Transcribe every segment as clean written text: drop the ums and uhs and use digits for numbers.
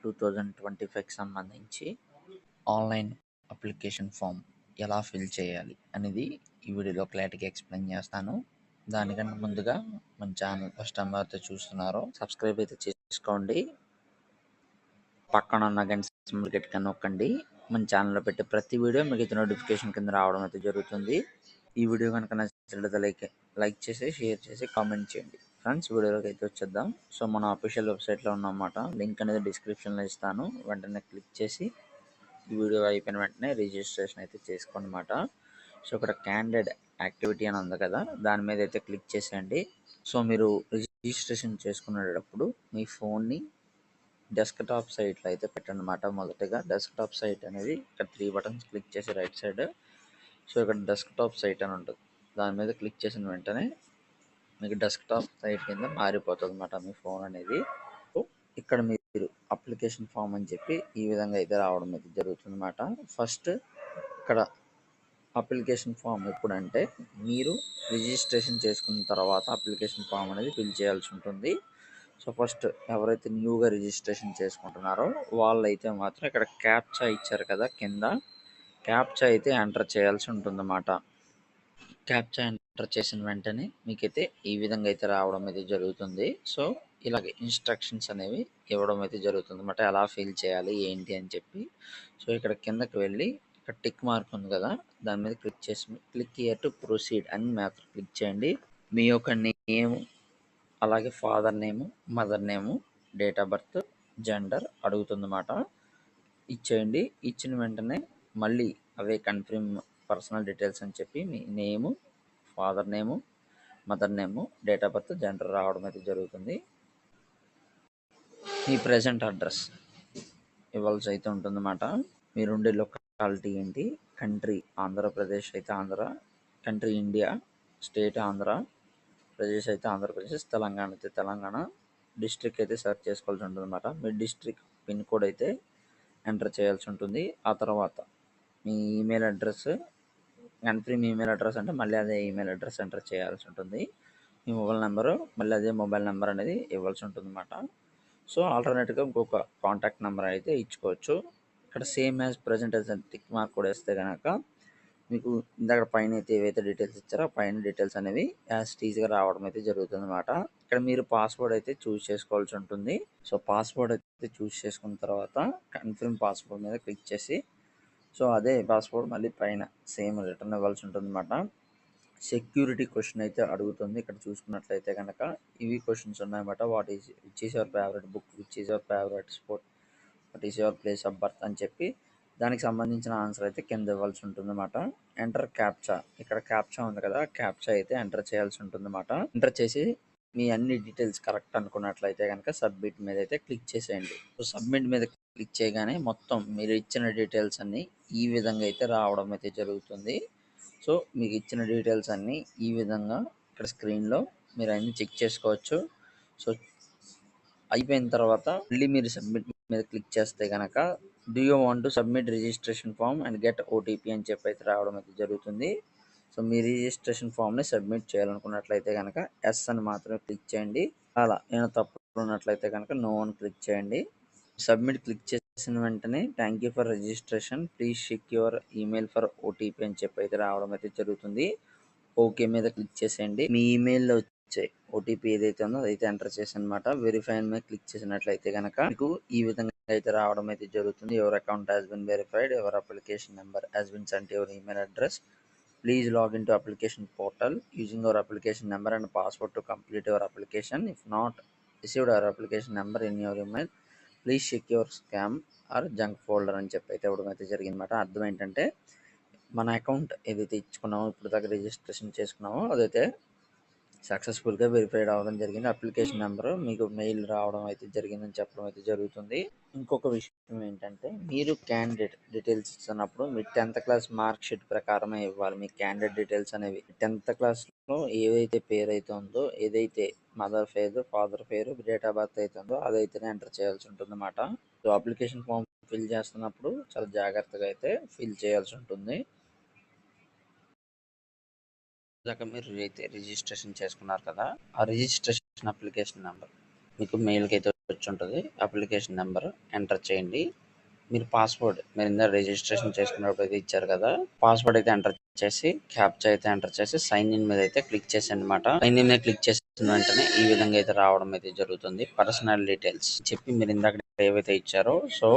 2025కి సంబంధించి online application form ఎలా fill చేయాలి అనేది ఈ వీడియోలో క్లారిటీగా ఎక్స్ప్లెయిన్ చేస్తాను. దానికన్నా ముందుగా మన ఛానల్ ఫస్ట్ టైం అయితే చూస్తున్నారో సబ్స్క్రైబ్ అయితే చేసుకోండి. పక్కన ఉన్న గంట సింబల్ గట్టిగా నొక్కండి. మన ఛానల్లో పెట్టే ప్రతి వీడియో మీకు నోటిఫికేషన్ కింద రావడం అయితే జరుగుతుంది. ఈ వీడియో కనుక నచ్చినట్లయితే లైక్ చేసి షేర్ చేసి కామెంట్ చేయండి. ఫ్రెండ్స్, వీడియోలోకి అయితే వచ్చేద్దాం. సో మన అఫీషియల్ వెబ్సైట్లో ఉన్నమాట, లింక్ అనేది డిస్క్రిప్షన్లో ఇస్తాను. వెంటనే క్లిక్ చేసి ఈ వీడియో అయిపోయిన వెంటనే రిజిస్ట్రేషన్ అయితే చేసుకోనమాట. సో ఇక్కడ క్యాండిడేట్ యాక్టివిటీ అని ఉంది కదా, దాని మీద అయితే క్లిక్ చేసేయండి. సో మీరు రిజిస్ట్రేషన్ చేసుకునేటప్పుడు మీ ఫోన్ని డెస్క్టాప్ సైట్లో అయితే పెట్టండి. మొదటగా డెస్క్టాప్ సైట్ అనేది ఇక్కడ 3 బటన్స్ క్లిక్ చేసి రైట్ సైడ్, సో ఇక్కడ డెస్క్టాప్ సైట్ అని ఉంటుంది. దాని మీద క్లిక్ చేసిన వెంటనే మీకు డెస్క్టాప్ సైట్ కింద మారిపోతుంది అన్నమాట మీ ఫోన్ అనేది. ఇక్కడ మీరు అప్లికేషన్ ఫామ్ అని చెప్పి ఈ విధంగా అయితే రావడం అయితే జరుగుతుంది అన్నమాట. ఫస్ట్ ఇక్కడ అప్లికేషన్ ఫామ్ ఎప్పుడంటే మీరు రిజిస్ట్రేషన్ చేసుకున్న తర్వాత అప్లికేషన్ ఫామ్ అనేది ఫిల్ చేయాల్సి ఉంటుంది. సో ఫస్ట్ ఎవరైతే న్యూగా రిజిస్ట్రేషన్ చేసుకుంటున్నారో వాళ్ళైతే మాత్రం ఇక్కడ క్యాప్చా ఇచ్చారు కదా, కింద క్యాప్చా అయితే ఎంటర్ చేయాల్సి ఉంటుందన్నమాట. క్యాప్చా ఎంటర్ చేసిన వెంటనే మీకైతే ఈ విధంగా అయితే రావడం అయితే జరుగుతుంది. సో ఇలాగే ఇన్స్ట్రక్షన్స్ అనేవి ఇవ్వడం అయితే జరుగుతుంది అన్నమాట, ఎలా ఫిల్ చేయాలి ఏంటి అని చెప్పి. సో ఇక్కడ కిందకి వెళ్ళి ఇక్కడ టిక్ మార్క్ ఉంది కదా, దాని మీద క్లిక్ చేసి క్లిక్ హియర్ టు ప్రొసీడ్ అని మాత్రం క్లిక్ చేయండి. మీ యొక్క నేమ్, అలాగే father name, mother name, date of birth, gender అడుగుతుందన్నమాట. ఇచ్చేయండి. ఇచ్చిన వెంటనే మళ్ళీ అవే కన్ఫర్మ్ పర్సనల్ డీటెయిల్స్ అని చెప్పి మీ name, father name, mother name, date of birth, gender రావడం అయితే జరుగుతుంది. మీ ప్రజెంట్ అడ్రస్ ఇవ్వాల్సి అయితే ఉంటుందన్నమాట. మీరుండే లొకాలిటీ ఏంటి, కంట్రీ ఆంధ్రప్రదేశ్ అయితే Andhra, country India, state Andhra, Pradesh అయితే ఆంధ్రప్రదేశ్, తెలంగాణ అయితే తెలంగాణ, డిస్ట్రిక్ట్ అయితే సెలెక్ట్ చేసుకోవాల్సి ఉంటుంది అన్నమాట. మీ డిస్ట్రిక్ట్ పిన్ కోడ్ అయితే ఎంటర్ చేయాల్సి ఉంటుంది. ఆ తర్వాత మీ email address, confirm email address అంటే మళ్ళీ అదే ఈమెయిల్ అడ్రస్ ఎంటర్ చేయాల్సి ఉంటుంది. మీ మొబైల్ నెంబరు మళ్ళీ అదే మొబైల్ నెంబర్ అనేది ఇవ్వాల్సి ఉంటుంది అన్నమాట. సో ఆల్టర్నేట్గా ఇంకొక కాంటాక్ట్ నెంబర్ అయితే ఇచ్చుకోవచ్చు. ఇక్కడ same as present as tick mark కూడా వేస్తే కనుక మీకు ఇందాక పైన అయితే ఏవైతే డీటెయిల్స్ ఇచ్చారో పైన డీటెయిల్స్ అనేవి యాజ్ టీజ్గా రావడం అయితే జరుగుతుంది అన్నమాట. ఇక్కడ మీరు పాస్వర్డ్ అయితే చూస్ చేసుకోవాల్సి ఉంటుంది. సో పాస్వర్డ్ అయితే చూస్ చేసుకున్న తర్వాత కన్ఫర్మ్ పాస్వర్డ్ మీద క్లిక్ చేసి, సో అదే పాస్వర్డ్ మళ్ళీ పైన సేమ్ రిటర్న్ ఇవ్వాల్సి ఉంటుంది అన్నమాట. సెక్యూరిటీ క్వశ్చన్ అయితే అడుగుతుంది. ఇక్కడ చూసుకున్నట్లయితే కనుక ఇవి క్వశ్చన్స్ ఉన్నాయన్నమాట. Which is your favourite book, which is your favourite sport, what is your place of birth అని చెప్పి దానికి సంబంధించిన ఆన్సర్ అయితే కింద ఇవ్వాల్సి ఉంటుంది అన్నమాట. ఎంటర్ క్యాప్చా, ఇక్కడ క్యాప్చా ఉంది కదా, క్యాప్చా అయితే ఎంటర్ చేయాల్సి ఉంటుంది అన్నమాట. ఎంటర్ చేసి మీ అన్ని డీటెయిల్స్ కరెక్ట్ అనుకున్నట్లయితే కనుక సబ్మిట్ మీద అయితే క్లిక్ చేసేయండి. సో సబ్మిట్ మీద క్లిక్ చేయగానే మొత్తం మీరు ఇచ్చిన డీటెయిల్స్ అన్ని ఈ విధంగా అయితే రావడం అయితే జరుగుతుంది. సో మీకు ఇచ్చిన డీటెయిల్స్ అన్నీ ఈ విధంగా ఇక్కడ స్క్రీన్లో మీరు అన్ని చెక్ చేసుకోవచ్చు. సో అయిపోయిన తర్వాత మళ్ళీ మీరు సబ్మిట్ మీద క్లిక్ చేస్తే కనుక do you want to submit registration form and get OTP అని చెప్పి అయితే రావడం అయితే జరుగుతుంది. సో మీ రిజిస్ట్రేషన్ ఫామ్ని సబ్మిట్ చేయాలనుకున్నట్లయితే కనుక ఎస్ అని మాత్రమే క్లిక్ చేయండి. అలా నేను తప్పు ఉన్నట్లయితే కనుక నో అని క్లిక్ చేయండి. సబ్మిట్ క్లిక్ చేసిన వెంటనే thank you for registration, please check your email for OTP అని చెప్పి అయితే రావడం అయితే జరుగుతుంది. ఓకే మీద క్లిక్ చేసేయండి. మీ ఈమెయిల్లో వచ్చే ఓటీపీ ఏదైతే ఉందో అదైతే ఎంటర్ చేసి అనమాట. వెరిఫై మీద క్లిక్ చేసినట్లయితే కనుక మీకు ఈ విధంగా అయితే రావడం అయితే జరుగుతుంది. Your account has been verified, your application number has been sent your email address, please log in to application portal using your application number and password to complete your application. If not received your application number in your email, please check your scam or junk folder అని చెప్పి అయితే ఇవ్వడం అయితే జరిగిందన్నమాట. అర్థం ఏంటంటే మన account ఏదైతే ఇచ్చుకున్నామో, ఇప్పుడు దాకా రిజిస్ట్రేషన్ చేసుకున్నామో అదైతే సక్సెస్ఫుల్గా వెరిఫైడ్ అవ్వడం జరిగింది. అప్లికేషన్ నెంబర్ మీకు మెయిల్ రావడం అయితే జరిగిందని చెప్పడం అయితే జరుగుతుంది. ఇంకొక విషయం ఏంటంటే మీరు క్యాండిడేట్ డీటెయిల్స్ ఇస్తున్నప్పుడు మీ 10th క్లాస్ మార్క్ షీట్ ప్రకారమే ఇవ్వాలి. మీ క్యాండిడేట్ డీటెయిల్స్ అనేవి 10th క్లాస్లో ఏదైతే పేరు అయితే ఉందో, ఏదైతే మదర్ పేరు, ఫాదర్ పేరు, డేట్ ఆఫ్ బర్త్ అయితే ఉందో అదైతేనే ఎంటర్ చేయాల్సి ఉంటుంది అన్నమాట. సో అప్లికేషన్ ఫామ్ ఫిల్ చేస్తున్నప్పుడు చాలా జాగ్రత్తగా అయితే ఫిల్ చేయాల్సి ఉంటుంది. దాకా మీరు అయితే రిజిస్ట్రేషన్ చేసుకున్నారు కదా, ఆ రిజిస్ట్రేషన్ అప్లికేషన్ నెంబర్ మీకు మెయిల్కి అయితే వచ్చి ఉంటుంది. అప్లికేషన్ నెంబర్ ఎంటర్ చేయండి. మీరు పాస్వర్డ్ మీరు ఇందా రిజిస్ట్రేషన్ చేసుకున్నప్పుడు అయితే ఇచ్చారు కదా, పాస్వర్డ్ అయితే ఎంటర్ చేసి క్యాప్చా అయితే ఎంటర్ చేసి సైన్ ఇన్ మీద అయితే క్లిక్ చేసి అనమాట. సైన్ ఇన్ మీద క్లిక్ చేసిన వెంటనే ఈ విధంగా అయితే రావడం అయితే జరుగుతుంది. పర్సనల్ డీటెయిల్స్ చెప్పి మీరు ఇందాక ఏవైతే ఇచ్చారో, so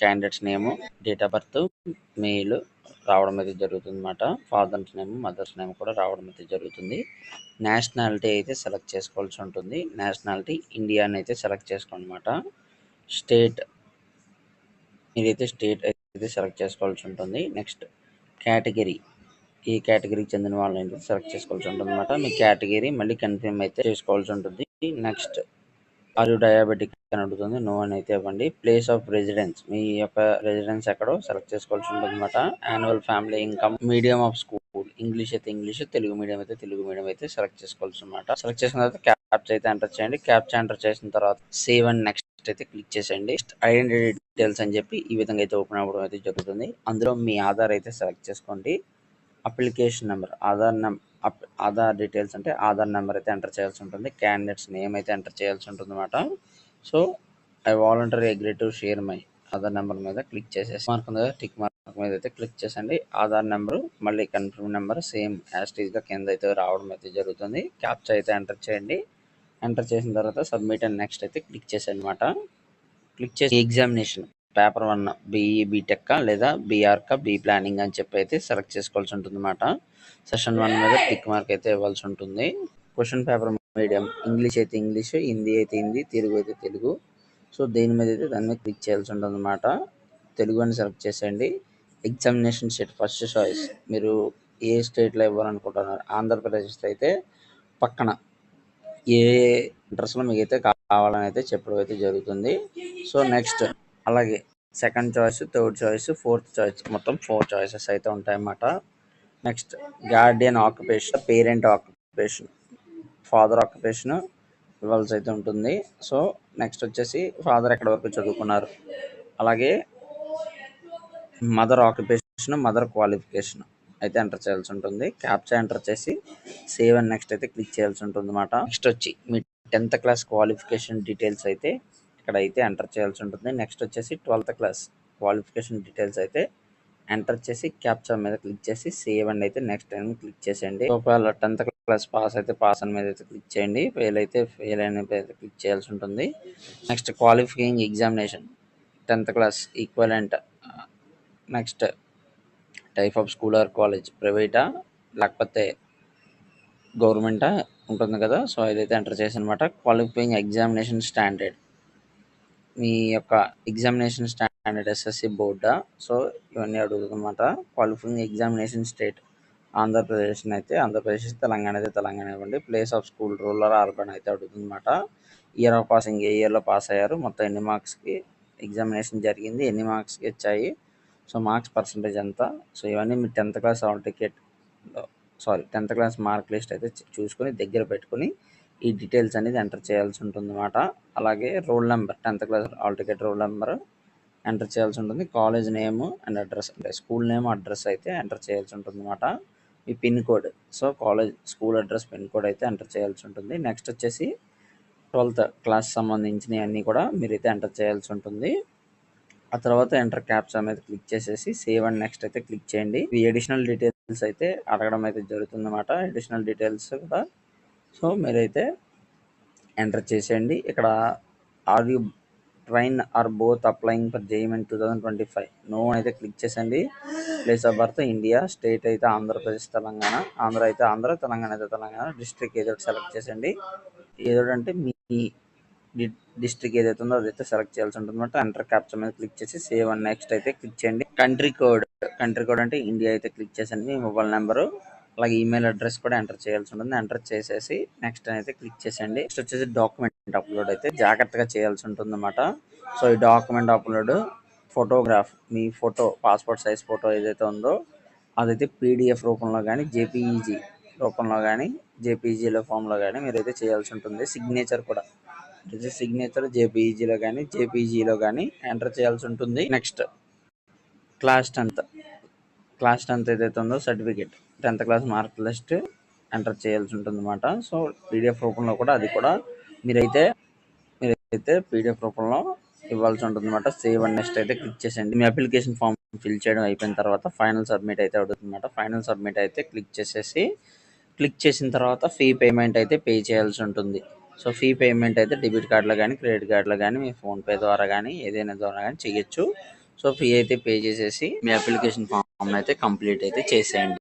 candidates name, date of birth, mail రావడం అయితే జరుగుతుంది అనమాట. ఫాదర్స్ నేమ్, మదర్స్ నేమ్ కూడా రావడం అయితే జరుగుతుంది. నేషనాలిటీ అయితే సెలెక్ట్ చేసుకోవాల్సి ఉంటుంది. నేషనాలిటీ ఇండియా అని అయితే సెలెక్ట్ చేసుకోండి అనమాట. స్టేట్ మీరైతే స్టేట్ అయితే సెలెక్ట్ చేసుకోవాల్సి ఉంటుంది. నెక్స్ట్ కేటగిరీ, ఏ కేటగిరీకి చెందిన వాళ్ళని అయితే సెలెక్ట్ చేసుకోవాల్సి ఉంటుంది అనమాట. మీ కేటగిరీ మళ్ళీ కన్ఫర్మ్ అయితే చేసుకోవాల్సి ఉంటుంది. నెక్స్ట్ ఆర్ యు డయాబెటిక్ అని అడుగుతుంది, నో అని అయితే ఇవ్వండి. ప్లేస్ ఆఫ్ రెసిడెన్స్, మీ యొక్క రెసిడెన్స్ ఎక్కడో సెలెక్ట్ చేసుకోవాల్సి ఉంటుంది అనమాట. Annual family income, medium of school, English అయితే ఇంగ్లీష్, తెలుగు మీడియం అయితే తెలుగు మీడియం అయితే సెలెక్ట్ చేసుకోవాల్సి అనమాట. సెలెక్ట్ చేసిన తర్వాత క్యాప్చా అయితే ఎంటర్ చేయండి. క్యాప్చా ఎంటర్ చేసిన తర్వాత సేవ్ అండ్ నెక్స్ట్ అయితే క్లిక్ చేసేయండి. ఐడెంటిటీ డీటెయిల్స్ అని చెప్పి ఈ విధంగా అయితే ఓపెన్ అవ్వడం అయితే జరుగుతుంది. అందులో మీ ఆధార్ అయితే సెలెక్ట్ చేసుకోండి. అప్లికేషన్ నెంబర్, ఆధార్ డీటెయిల్స్ అంటే ఆధార్ నెంబర్ అయితే ఎంటర్ చేయాల్సి ఉంటుంది. క్యాండిడేట్స్ నేమ్ అయితే ఎంటర్ చేయాల్సి ఉంటుంది అనమాట. So I voluntary agree to share my Aadhaar number మీద క్లిక్ చేసేసి మార్క్ ఉంది కదా, టిక్ మార్క్ మీద అయితే క్లిక్ చేసండి. ఆధార్ నెంబరు మళ్ళీ కన్ఫర్మ్ నెంబర్ సేమ్ యాస్టీజ్గా కింద అయితే రావడం అయితే జరుగుతుంది. క్యాప్చా అయితే ఎంటర్ చేయండి. ఎంటర్ చేసిన తర్వాత సబ్మిట్ అండ్ నెక్స్ట్ అయితే క్లిక్ చేసేయండి అనమాట. క్లిక్ చేసి ఎగ్జామినేషన్ పేపర్ 1 బీఈ బీటెక్ లేదా బీఆర్కా బీ ప్లానింగ్ అని చెప్పి అయితే సెలెక్ట్ చేసుకోవాల్సి ఉంటుంది అనమాట. సెషన్ 1 మీద టిక్ మార్క్ అయితే ఇవ్వాల్సి ఉంటుంది. క్వశ్చన్ పేపర్ మీడియం, ఇంగ్లీష్ అయితే ఇంగ్లీష్, హిందీ అయితే హిందీ, తెలుగు అయితే తెలుగు. సో దేని మీద అయితే దాని మీద క్లిక్ చేయాల్సి ఉంటుంది అనమాట. తెలుగు అని సెలెక్ట్ చేసేయండి. ఎగ్జామినేషన్ స్టేట్ ఫస్ట్ చాయిస్, మీరు ఏ స్టేట్లో ఇవ్వాలనుకుంటున్నారు. ఆంధ్రప్రదేశ్ అయితే పక్కన ఏ అడ్రస్లో మీకైతే కావాలని అయితే చెప్పడం అయితే జరుగుతుంది. సో నెక్స్ట్ అలాగే second choice, third choice, fourth choice, మొత్తం 4 చాయిసెస్ అయితే ఉంటాయన్నమాట. Next Guardian occupation, parent occupation, father occupation ఇవ్వాల్సి అయితే ఉంటుంది. సో నెక్స్ట్ వచ్చేసి ఫాదర్ ఎక్కడి వరకు చదువుకున్నారు, అలాగే మదర్ ఆక్యుపేషన్, మదర్ క్వాలిఫికేషన్ అయితే ఎంటర్ చేయాల్సి ఉంటుంది. క్యాప్చా ఎంటర్ చేసి సేవ్ అండ్ నెక్స్ట్ అయితే క్లిక్ చేయాల్సి ఉంటుంది అనమాట. నెక్స్ట్ వచ్చి మీ 10th క్లాస్ క్వాలిఫికేషన్ డీటెయిల్స్ అయితే ఇక్కడ అయితే ఎంటర్ చేయాల్సి ఉంటుంది. నెక్స్ట్ వచ్చేసి 12th క్లాస్ క్వాలిఫికేషన్ డీటెయిల్స్ అయితే ఎంటర్ చేసి క్యాప్చా మీద క్లిక్ చేసి సేవ్ అండ్ అయితే నెక్స్ట్ టైం క్లిక్ చేసేయండి. ఒకవేళ 10th క్లాస్ పాస్ అయితే పాస్ అని మీద అయితే క్లిక్ చేయండి. ఫెయిల్ అయితే ఫెయిల్ అని మీద అయితే క్లిక్ చేయాల్సి ఉంటుంది. Next qualifying examination 10th class equivalent, next type of school or college, ప్రైవేటా లేకపోతే గవర్నమెంటా ఉంటుంది కదా, సో ఇదైతే ఎంటర్ చేసి అనమాట. క్వాలిఫైయింగ్ ఎగ్జామినేషన్ స్టాండర్డ్, మీ యొక్క ఎగ్జామినేషన్ స్టాండర్డ్ ఎస్ఎస్సి బోర్డా, సో ఇవన్నీ అడుగుతుంది అనమాట. క్వాలిఫైయింగ్ ఎగ్జామినేషన్ స్టేట్ ఆంధ్రప్రదేశ్ అయితే ఆంధ్రప్రదేశ్, తెలంగాణ అయితే తెలంగాణ ఇవ్వండి. Place of school rural urban అయితే అడుగుతుంది అనమాట. ఇయర్ ఆఫ్ పాసింగ్, ఏ ఇయర్లో పాస్ అయ్యారు, మొత్తం ఎన్ని మార్క్స్కి ఎగ్జామినేషన్ జరిగింది, ఎన్ని మార్క్స్కి వచ్చాయి, సో మార్క్స్ పర్సంటేజ్ ఎంత. సో ఇవన్నీ మీ 10th class hall ticket 10th class mark list అయితే చూసుకొని దగ్గర పెట్టుకొని ఈ డీటెయిల్స్ అనేది ఎంటర్ చేయాల్సి ఉంటుంది అనమాట. అలాగే roll number, 10th class hall ticket roll number enter చేయాల్సి ఉంటుంది. కాలేజ్ నేమ్ అండ్ అడ్రస్, అంటే స్కూల్ నేమ్ అడ్రస్ అయితే ఎంటర్ చేయాల్సి ఉంటుంది అనమాట. మీ pin code, so college school address pin code అయితే ఎంటర్ చేయాల్సి ఉంటుంది. నెక్స్ట్ వచ్చేసి 12th క్లాస్ సంబంధించినవి అన్నీ కూడా మీరైతే ఎంటర్ చేయాల్సి ఉంటుంది. ఆ తర్వాత ఎంటర్ క్యాప్చా మీద క్లిక్ చేసేసి సేవ్ అండ్ నెక్స్ట్ అయితే క్లిక్ చేయండి. ఈ అడిషనల్ డీటెయిల్స్ అయితే అడగడం అయితే జరుగుతుంది అనమాట. అడిషనల్ డీటెయిల్స్ కూడా సో మీరైతే ఎంటర్ చేసేయండి. ఇక్కడ are you train or both applying for JEE Mains 2025, no అయితే క్లిక్ చేసేయండి. Place of birth India, state అయితే ఆంధ్రప్రదేశ్ తెలంగాణ, ఆంధ్ర అయితే ఆంధ్ర, తెలంగాణ అయితే తెలంగాణ, డిస్ట్రిక్ట్ ఏదో సెలెక్ట్ చేసేయండి. ఏదో అంటే మీ డిస్ట్రిక్ట్ ఏదైతే ఉందో అదైతే సెలెక్ట్ చేయాల్సి ఉంటుంది అనమాట. ఎంటర్ క్యాప్చా మీద క్లిక్ చేసి సేవ్ అండ్ నెక్స్ట్ అయితే క్లిక్ చేయండి. కంట్రీ కోడ్ అంటే ఇండియా అయితే క్లిక్ చేసండి. మీ మొబైల్ నెంబరు అలాగే ఈమెయిల్ అడ్రస్ కూడా ఎంటర్ చేయాల్సి ఉంటుంది. ఎంటర్ చేసేసి నెక్స్ట్ అయితే క్లిక్ చేసేయండి. నెక్స్ట్ వచ్చేసి డాక్యుమెంట్ అప్లోడ్ అయితే జాగ్రత్తగా చేయాల్సి ఉంటుంది అనమాట. సో ఈ డాక్యుమెంట్ అప్లోడ్ ఫోటోగ్రాఫ్, మీ ఫోటో పాస్పోర్ట్ సైజ్ ఫోటో ఏదైతే ఉందో అదైతే PDF రూపంలో కానీ, JPEG రూపంలో కానీ, JPEGలో ఫామ్లో కానీ మీరైతే చేయాల్సి ఉంటుంది. సిగ్నేచర్ కూడా సిగ్నేచర్ JPEGలో కానీ, JPGలో కానీ ఎంటర్ చేయాల్సి ఉంటుంది. నెక్స్ట్ క్లాస్ 10th ఏదైతే ఉందో certificate, 10th class mark list enter చేయాల్సి ఉంటుంది అనమాట. సో PDF రూపంలో కూడా అది కూడా మీరైతే అయితే పీడిఎఫ్ రూపంలో ఇవ్వాల్సి ఉంటుంది అనమాట. సేవ్ అండ్ నెక్స్ట్ అయితే క్లిక్ చేసేయండి. మీ అప్లికేషన్ ఫామ్ ఫిల్ చేయడం అయిపోయిన తర్వాత ఫైనల్ సబ్మిట్ అయితే అవుతుంది అనమాట. ఫైనల్ సబ్మిట్ అయితే క్లిక్ చేసేసి క్లిక్ చేసిన తర్వాత ఫీ పేమెంట్ అయితే పే చేయాల్సి ఉంటుంది. సో ఫీ పేమెంట్ అయితే డెబిట్ కార్డులో కానీ క్రెడిట్ కార్డులో కానీ మీ ఫోన్పే ద్వారా కానీ ఏదైనా ద్వారా కానీ చేయొచ్చు. సో ఫీ అయితే పే చేసేసి మీ అప్లికేషన్ ఫామ్ అయితే కంప్లీట్ అయితే చేసేయండి.